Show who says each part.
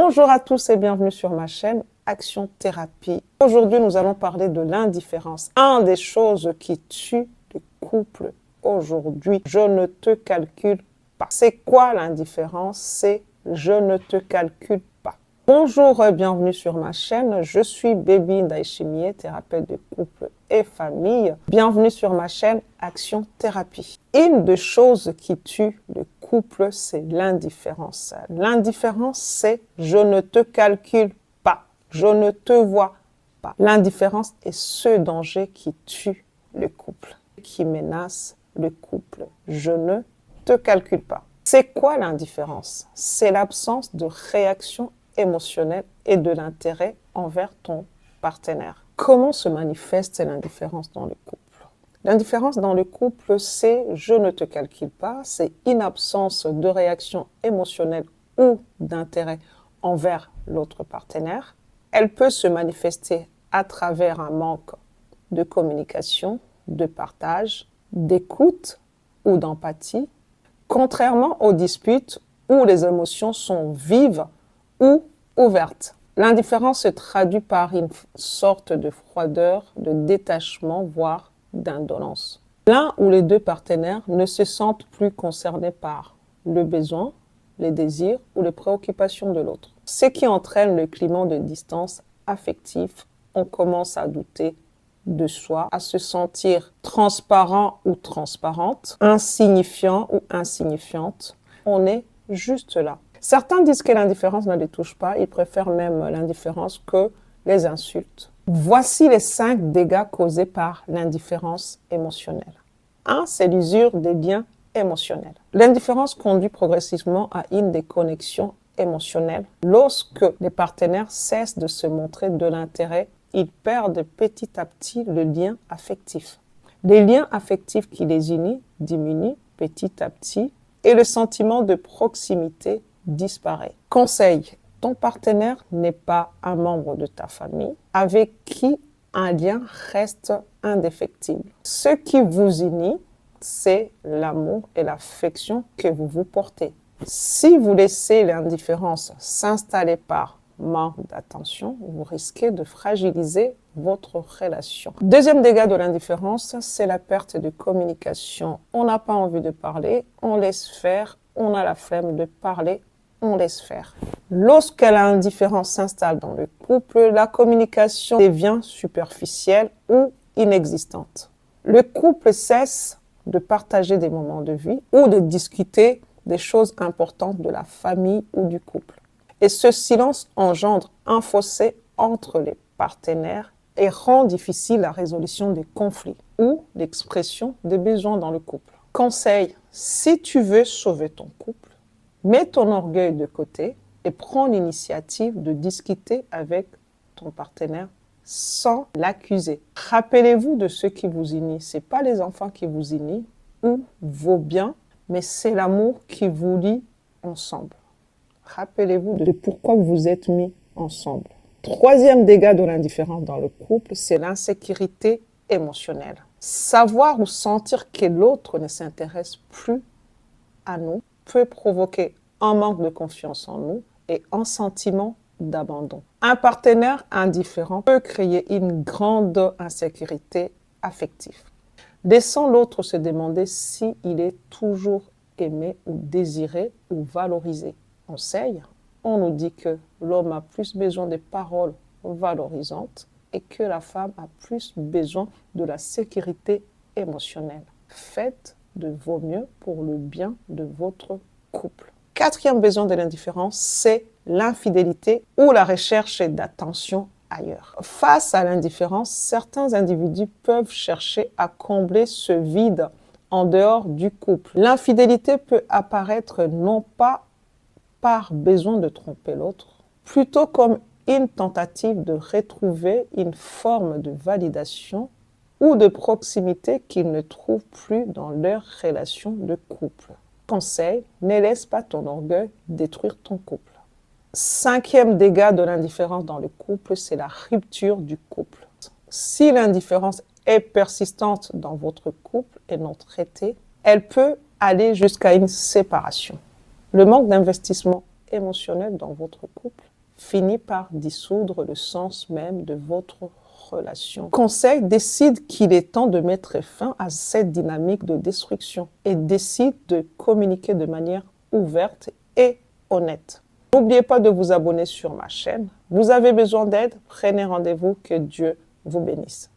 Speaker 1: Bonjour à tous et bienvenue sur ma chaîne Action Thérapie. Aujourd'hui, nous allons parler de l'indifférence. Un des choses qui tue les couples aujourd'hui. Je ne te calcule pas. C'est quoi l'indifférence? C'est je ne te calcule pas. Bonjour et bienvenue sur ma chaîne. Je suis Baby Ndaïchimie, thérapeute de couple et famille. Bienvenue sur ma chaîne Action Thérapie. Une des choses qui tue le couple, c'est l'indifférence. L'indifférence, c'est je ne te calcule pas, je ne te vois pas. L'indifférence est ce danger qui tue le couple, qui menace le couple. Je ne te calcule pas. C'est quoi l'indifférence? C'est l'absence de réaction émotionnelle et de l'intérêt envers ton partenaire. Comment se manifeste l'indifférence dans le couple? L'indifférence dans le couple, c'est « je ne te calcule pas », c'est une absence de réaction émotionnelle ou d'intérêt envers l'autre partenaire. Elle peut se manifester à travers un manque de communication, de partage, d'écoute ou d'empathie, contrairement aux disputes où les émotions sont vives ou ouvertes. L'indifférence se traduit par une sorte de froideur, de détachement, voire d'indolence. L'un ou les deux partenaires ne se sentent plus concernés par le besoin, les désirs ou les préoccupations de l'autre. Ce qui entraîne le climat de distance affective. On commence à douter de soi, à se sentir transparent ou transparente, insignifiant ou insignifiante. On est juste là. Certains disent que l'indifférence ne les touche pas, ils préfèrent même l'indifférence que les insultes. Voici les 5 dégâts causés par l'indifférence émotionnelle. 1. C'est l'usure des liens émotionnels. L'indifférence conduit progressivement à une déconnexion émotionnelle. Lorsque les partenaires cessent de se montrer de l'intérêt, ils perdent petit à petit le lien affectif. Les liens affectifs qui les unissent diminuent petit à petit et le sentiment de proximité disparaît. Conseil: ton partenaire n'est pas un membre de ta famille avec qui un lien reste indéfectible. Ce qui vous unit, c'est l'amour et l'affection que vous vous portez. Si vous laissez l'indifférence s'installer par manque d'attention, vous risquez de fragiliser votre relation. Deuxième dégât de l'indifférence, c'est la perte de communication. On n'a pas envie de parler, on laisse faire, on a la flemme de parler, on laisse faire. Lorsque l'indifférence s'installe dans le couple, la communication devient superficielle ou inexistante. Le couple cesse de partager des moments de vie ou de discuter des choses importantes de la famille ou du couple. Et ce silence engendre un fossé entre les partenaires et rend difficile la résolution des conflits ou l'expression des besoins dans le couple. Conseil: si tu veux sauver ton couple, mets ton orgueil de côté et prends l'initiative de discuter avec ton partenaire sans l'accuser. Rappelez-vous de ce qui vous unit. Ce n'est pas les enfants qui vous unissent ou vos biens, mais c'est l'amour qui vous lie ensemble. Rappelez-vous de pourquoi vous vous êtes mis ensemble. Troisième dégât de l'indifférence dans le couple, c'est l'insécurité émotionnelle. Savoir ou sentir que l'autre ne s'intéresse plus à nous peut provoquer un manque de confiance en nous et un sentiment d'abandon. Un partenaire indifférent peut créer une grande insécurité affective, laissant l'autre se demander s'il est toujours aimé ou désiré ou valorisé. Conseil: on nous dit que l'homme a plus besoin des paroles valorisantes et que la femme a plus besoin de la sécurité émotionnelle. Faites de vos mieux pour le bien de votre couple. Quatrième besoin de l'indifférence, c'est l'infidélité ou la recherche d'attention ailleurs. Face à l'indifférence, certains individus peuvent chercher à combler ce vide en dehors du couple. L'infidélité peut apparaître non pas par besoin de tromper l'autre, plutôt comme une tentative de retrouver une forme de validation ou de proximité qu'ils ne trouvent plus dans leur relation de couple. Conseil: ne laisse pas ton orgueil détruire ton couple. Cinquième dégât de l'indifférence dans le couple, c'est la rupture du couple. Si l'indifférence est persistante dans votre couple et non traitée, elle peut aller jusqu'à une séparation. Le manque d'investissement émotionnel dans votre couple finit par dissoudre le sens même de votre relation. Conseil, décide qu'il est temps de mettre fin à cette dynamique de destruction et décide de communiquer de manière ouverte et honnête. N'oubliez pas de vous abonner sur ma chaîne. Vous avez besoin d'aide? Prenez rendez-vous. Que Dieu vous bénisse.